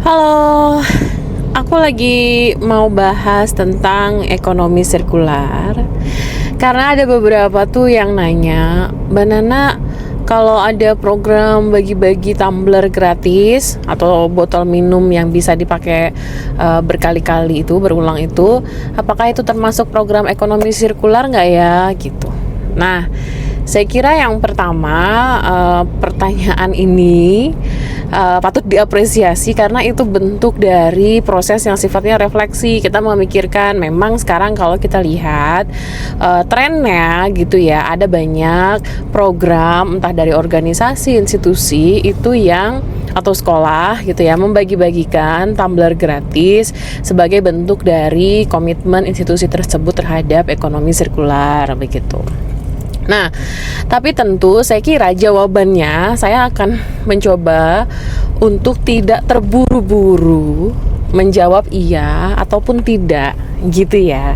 Halo, aku lagi mau bahas tentang ekonomi sirkular karena ada beberapa tuh yang nanya, Mbak Nana, kalau ada program bagi-bagi tumbler gratis atau botol minum yang bisa dipakai berkali-kali itu, berulang itu, apakah itu termasuk program ekonomi sirkular nggak ya? Gitu. Nah, saya kira yang pertama, pertanyaan ini patut diapresiasi karena itu bentuk dari proses yang sifatnya refleksi. Kita memikirkan memang sekarang kalau kita lihat trennya gitu ya, ada banyak program entah dari organisasi, institusi itu yang atau sekolah gitu ya, membagi-bagikan tumbler gratis sebagai bentuk dari komitmen institusi tersebut terhadap ekonomi sirkular begitu. Nah, tapi tentu saya kira jawabannya saya akan mencoba untuk tidak terburu-buru menjawab iya ataupun tidak gitu ya.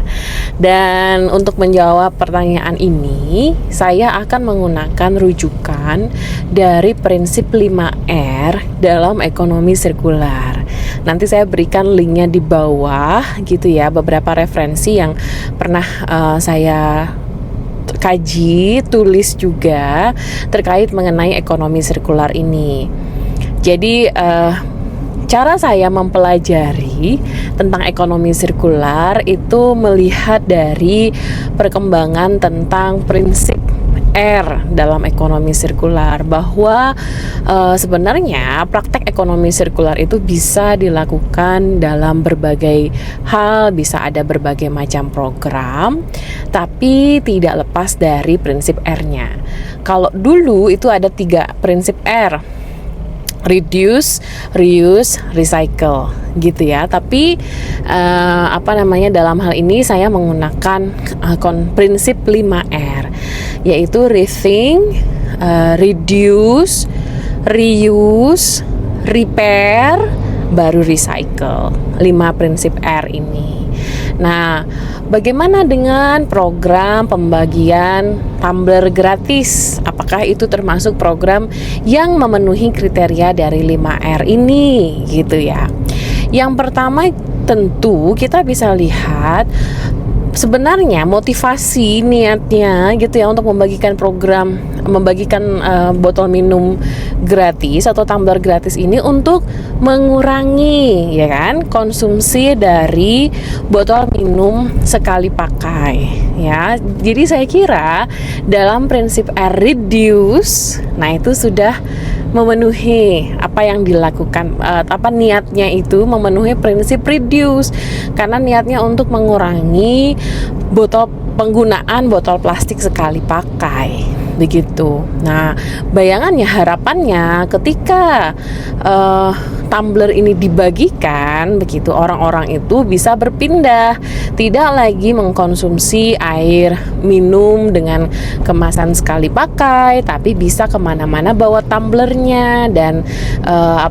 Dan untuk menjawab pertanyaan ini, saya akan menggunakan rujukan dari prinsip 5R dalam ekonomi sirkular. Nanti saya berikan linknya di bawah gitu ya, beberapa referensi yang pernah saya kaji, tulis juga terkait mengenai ekonomi sirkular ini. Jadi cara saya mempelajari tentang ekonomi sirkular itu melihat dari perkembangan tentang prinsip R dalam ekonomi sirkular, bahwa sebenarnya praktek ekonomi sirkular itu bisa dilakukan dalam berbagai hal, bisa ada berbagai macam program, tapi tidak lepas dari prinsip R-nya. Kalau dulu itu ada 3 prinsip R: reduce, reuse, recycle gitu ya. Tapi dalam hal ini saya menggunakan prinsip 5R, yaitu rethink, reduce, reuse, repair, baru recycle. 5 prinsip R ini. Nah, bagaimana dengan program pembagian tumbler gratis? Apakah itu termasuk program yang memenuhi kriteria dari 5R ini gitu ya? Yang pertama, tentu kita bisa lihat sebenarnya motivasi niatnya gitu ya untuk membagikan botol minum gratis atau tumbler gratis ini untuk mengurangi ya kan konsumsi dari botol minum sekali pakai ya. Jadi saya kira dalam prinsip R reduce, nah itu sudah memenuhi apa yang dilakukan, niatnya itu memenuhi prinsip reduce karena niatnya untuk mengurangi penggunaan botol plastik sekali pakai begitu. Nah, bayangannya, harapannya ketika tumbler ini dibagikan begitu, orang-orang itu bisa berpindah, tidak lagi mengkonsumsi air minum dengan kemasan sekali pakai, tapi bisa kemana-mana bawa tumblernya dan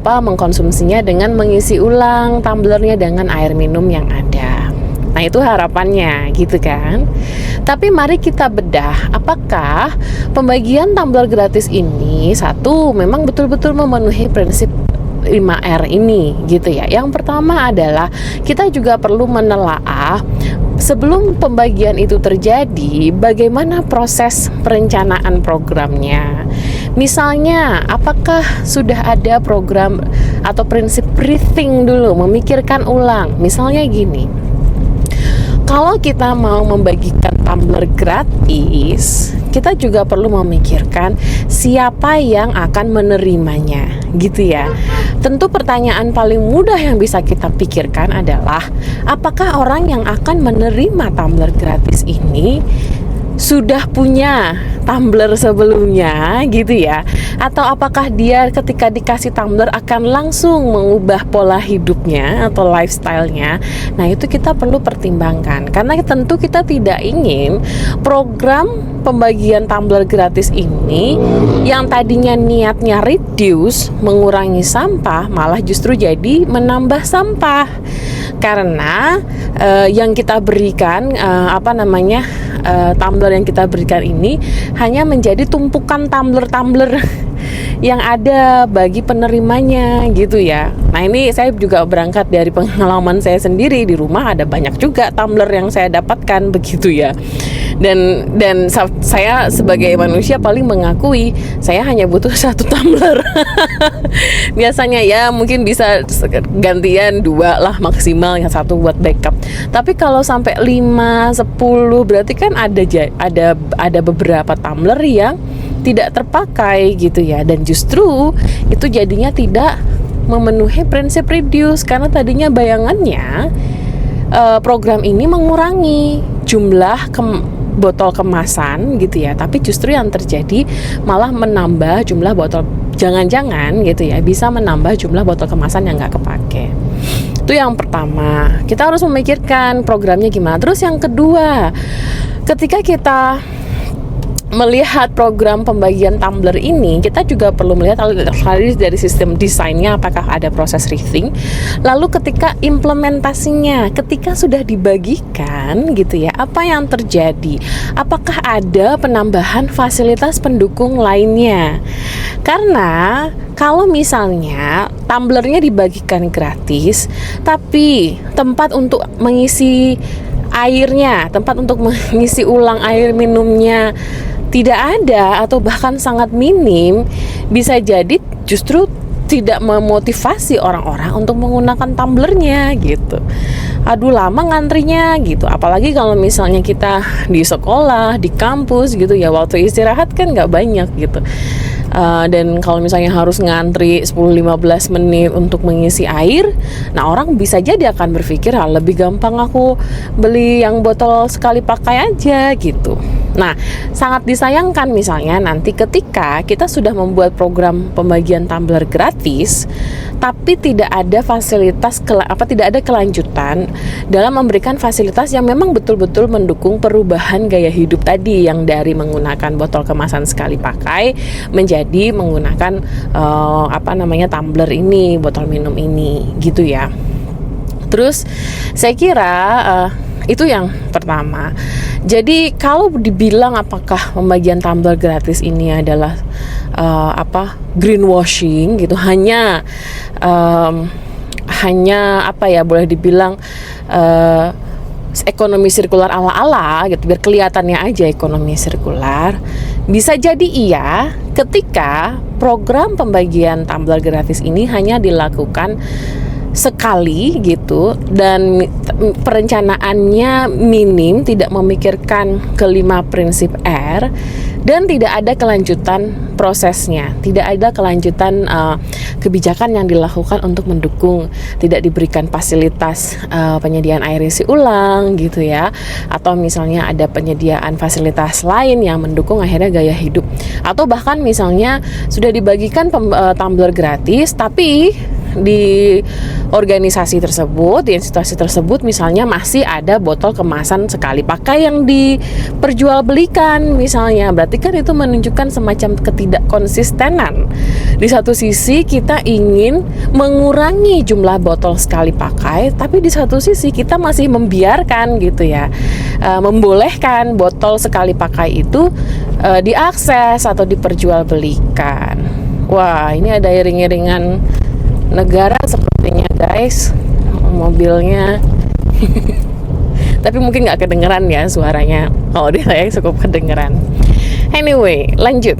mengkonsumsinya dengan mengisi ulang tumblernya dengan air minum yang ada. Nah, itu harapannya gitu kan. Tapi mari kita bedah, apakah pembagian tumbler gratis ini satu memang betul-betul memenuhi prinsip 5R ini gitu ya. Yang pertama adalah kita juga perlu menelaah sebelum pembagian itu terjadi, bagaimana proses perencanaan programnya. Misalnya, apakah sudah ada program atau prinsip rethink dulu, memikirkan ulang. Misalnya gini, kalau kita mau membagikan tumbler gratis, kita juga perlu memikirkan siapa yang akan menerimanya, gitu ya. Tentu pertanyaan paling mudah yang bisa kita pikirkan adalah, apakah orang yang akan menerima tumbler gratis ini sudah punya tumbler sebelumnya gitu ya, atau apakah dia ketika dikasih tumbler akan langsung mengubah pola hidupnya atau lifestyle-nya. Nah, itu kita perlu pertimbangkan karena tentu kita tidak ingin program pembagian tumbler gratis ini yang tadinya niatnya reduce, mengurangi sampah, malah justru jadi menambah sampah karena yang kita berikan tumbler yang kita berikan ini hanya menjadi tumpukan tumbler-tumbler yang ada bagi penerimanya gitu ya. Nah ini saya juga berangkat dari pengalaman saya sendiri, di rumah ada banyak juga tumbler yang saya dapatkan begitu ya. Dan saya sebagai manusia paling mengakui saya hanya butuh satu tumbler. Biasanya ya mungkin bisa gantian 2 lah maksimal, yang satu buat backup. Tapi kalau sampai 5, 10 berarti kan ada beberapa tumbler yang tidak terpakai gitu ya. Dan justru itu jadinya tidak memenuhi prinsip reduce, karena tadinya bayangannya program ini mengurangi jumlah botol kemasan gitu ya, tapi justru yang terjadi malah menambah jumlah botol, jangan-jangan gitu ya, bisa menambah jumlah botol kemasan yang nggak kepake. Itu yang pertama, kita harus memikirkan programnya gimana. Terus yang kedua, ketika kita melihat program pembagian tumbler ini, kita juga perlu melihat dari sistem desainnya apakah ada proses rethink. Lalu ketika implementasinya, ketika sudah dibagikan gitu ya, apa yang terjadi? Apakah ada penambahan fasilitas pendukung lainnya? Karena kalau misalnya tumblernya dibagikan gratis, tapi tempat untuk mengisi airnya, tempat untuk mengisi ulang air minumnya tidak ada atau bahkan sangat minim, bisa jadi justru tidak memotivasi orang-orang untuk menggunakan tumblernya gitu. Aduh lama ngantrinya gitu. Apalagi kalau misalnya kita di sekolah, di kampus gitu ya, waktu istirahat kan nggak banyak gitu. Dan kalau misalnya harus ngantri 10-15 menit untuk mengisi air, nah orang bisa jadi akan berpikir lebih gampang aku beli yang botol sekali pakai aja gitu. Nah, sangat disayangkan misalnya nanti ketika kita sudah membuat program pembagian tumbler gratis, tapi tidak ada fasilitas tidak ada kelanjutan dalam memberikan fasilitas yang memang betul-betul mendukung perubahan gaya hidup tadi, yang dari menggunakan botol kemasan sekali pakai menjadi menggunakan tumbler ini, botol minum ini gitu ya. Terus saya kira itu yang pertama. Jadi kalau dibilang apakah pembagian tumbler gratis ini adalah greenwashing gitu, hanya boleh dibilang ekonomi sirkular ala-ala gitu, biar kelihatannya aja ekonomi sirkular. Bisa jadi iya ketika program pembagian tumbler gratis ini hanya dilakukan sekali gitu, dan perencanaannya minim, tidak memikirkan kelima prinsip R, dan tidak ada kelanjutan prosesnya, tidak ada kelanjutan kebijakan yang dilakukan untuk mendukung, tidak diberikan fasilitas penyediaan air isi ulang gitu ya, atau misalnya ada penyediaan fasilitas lain yang mendukung akhirnya gaya hidup, atau bahkan misalnya sudah dibagikan tumbler gratis, tapi di organisasi tersebut, di institusi tersebut misalnya masih ada botol kemasan sekali pakai yang diperjualbelikan misalnya. Berarti kan itu menunjukkan semacam ketidakkonsistenan. Di satu sisi kita ingin mengurangi jumlah botol sekali pakai, tapi di satu sisi kita masih membiarkan gitu ya, membolehkan botol sekali pakai itu diakses atau diperjualbelikan. Wah, ini ada iring-iringan negara sepertinya guys, mobilnya. Tapi mungkin nggak kedengeran ya suaranya, kalau dia saya cukup kedengeran. Anyway, lanjut.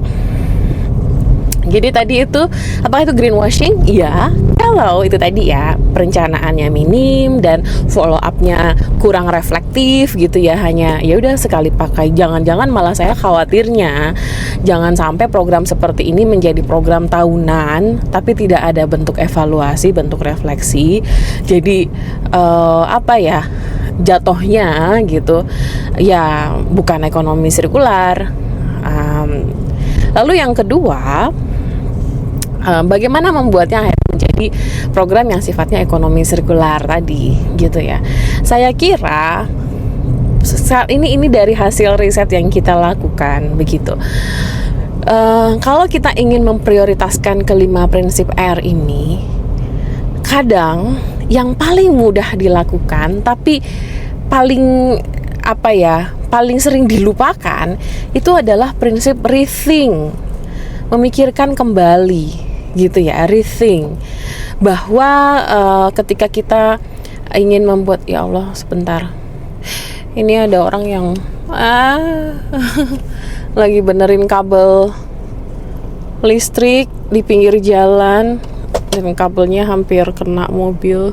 Jadi tadi itu, apakah itu greenwashing? Iya, kalau itu tadi ya perencanaannya minim dan follow up-nya kurang reflektif gitu ya, hanya ya udah sekali pakai. Jangan-jangan malah saya khawatirnya jangan sampai program seperti ini menjadi program tahunan tapi tidak ada bentuk evaluasi, bentuk refleksi. Jadi jatuhnya gitu ya bukan ekonomi sirkular. Lalu yang kedua, bagaimana membuatnya menjadi program yang sifatnya ekonomi sirkular tadi gitu ya. Saya kira saat ini dari hasil riset yang kita lakukan begitu. Kalau kita ingin memprioritaskan kelima prinsip R ini, kadang yang paling mudah dilakukan tapi paling sering dilupakan itu adalah prinsip rethink. memikirkan kembali gitu ya, rethink bahwa ketika kita ingin membuat, ya Allah sebentar, ini ada orang yang lagi benerin kabel listrik di pinggir jalan dan kabelnya hampir kena mobil.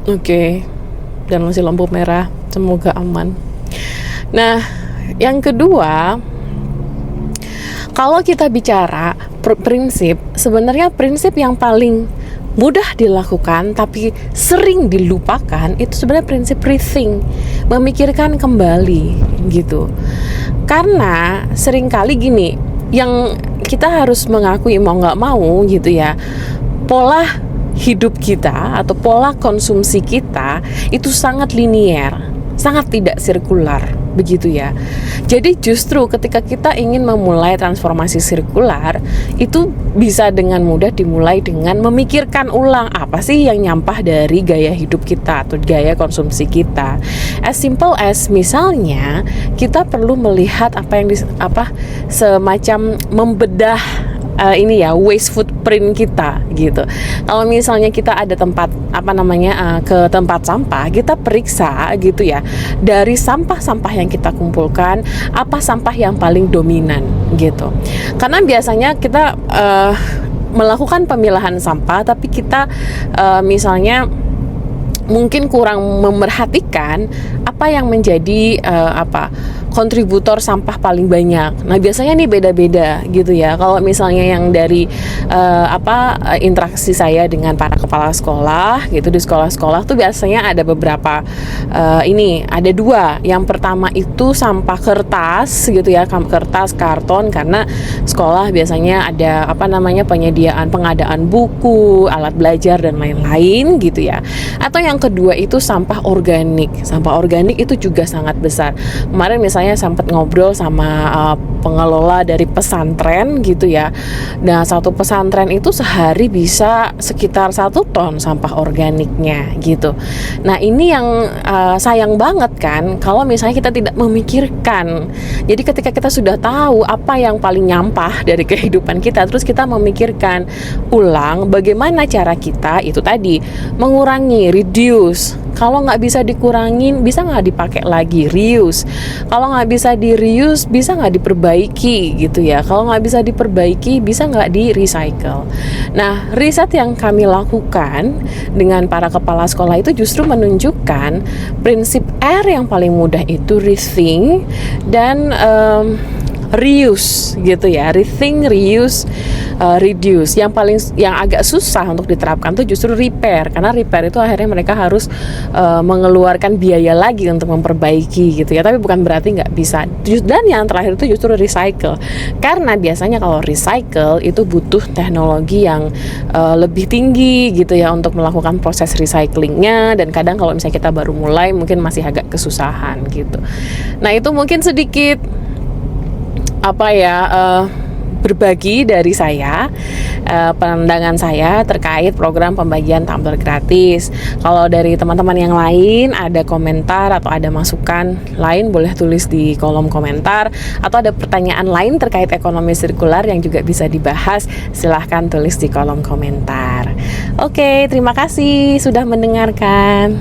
Oke. Dan masih lampu merah, semoga aman. Nah, yang kedua, kalau kita bicara prinsip, sebenarnya prinsip yang paling mudah dilakukan tapi sering dilupakan itu sebenarnya prinsip rethink, memikirkan kembali gitu. Karena seringkali gini, yang kita harus mengakui mau nggak mau gitu ya, pola hidup kita atau pola konsumsi kita itu sangat linier, sangat tidak sirkular begitu ya. Jadi justru ketika kita ingin memulai transformasi sirkular, itu bisa dengan mudah dimulai dengan memikirkan ulang apa sih yang nyampah dari gaya hidup kita atau gaya konsumsi kita. As simple as misalnya kita perlu melihat apa yang semacam membedah ini ya, waste footprint kita gitu. Kalau misalnya kita ada tempat ke tempat sampah, kita periksa gitu ya, dari sampah-sampah yang kita kumpulkan, apa sampah yang paling dominan gitu. Karena biasanya kita melakukan pemilahan sampah, tapi kita misalnya mungkin kurang memerhatikan apa yang menjadi kontributor sampah paling banyak. Nah, biasanya nih beda-beda gitu ya. Kalau misalnya yang dari interaksi saya dengan para kepala sekolah gitu, di sekolah-sekolah tuh biasanya ada beberapa ada dua. Yang pertama itu sampah kertas gitu ya, kertas, karton, karena sekolah biasanya ada pengadaan buku, alat belajar dan lain-lain gitu ya. Atau yang kedua itu sampah organik. Sampah organik itu juga sangat besar. Kemarin misalnya sempat ngobrol sama pengelola dari pesantren gitu ya. Nah, satu pesantren itu sehari bisa sekitar 1 ton sampah organiknya gitu. Nah, ini yang sayang banget kan kalau misalnya kita tidak memikirkan. Jadi ketika kita sudah tahu apa yang paling nyampah dari kehidupan kita, terus kita memikirkan ulang bagaimana cara kita itu tadi mengurangi, reduce. Kalau nggak bisa dikurangin, bisa nggak dipakai lagi, reuse. Kalau nggak bisa di-reuse, bisa nggak diperbaiki gitu ya. Kalau nggak bisa diperbaiki, bisa nggak di-recycle. Nah, riset yang kami lakukan dengan para kepala sekolah itu justru menunjukkan prinsip R yang paling mudah itu rethink dan reuse gitu ya, rethink, reuse, reduce. Yang agak susah untuk diterapkan tuh justru repair, karena repair itu akhirnya mereka harus mengeluarkan biaya lagi untuk memperbaiki gitu ya. Tapi bukan berarti nggak bisa. Dan yang terakhir itu justru recycle, karena biasanya kalau recycle itu butuh teknologi yang lebih tinggi gitu ya untuk melakukan proses recyclingnya, dan kadang kalau misalnya kita baru mulai mungkin masih agak kesusahan gitu. Nah, itu mungkin sedikit berbagi dari saya, pandangan saya terkait program pembagian tumbler gratis. Kalau dari teman-teman yang lain ada komentar atau ada masukan lain, boleh tulis di kolom komentar, atau ada pertanyaan lain terkait ekonomi sirkular yang juga bisa dibahas, silahkan tulis di kolom komentar. Oke, terima kasih sudah mendengarkan.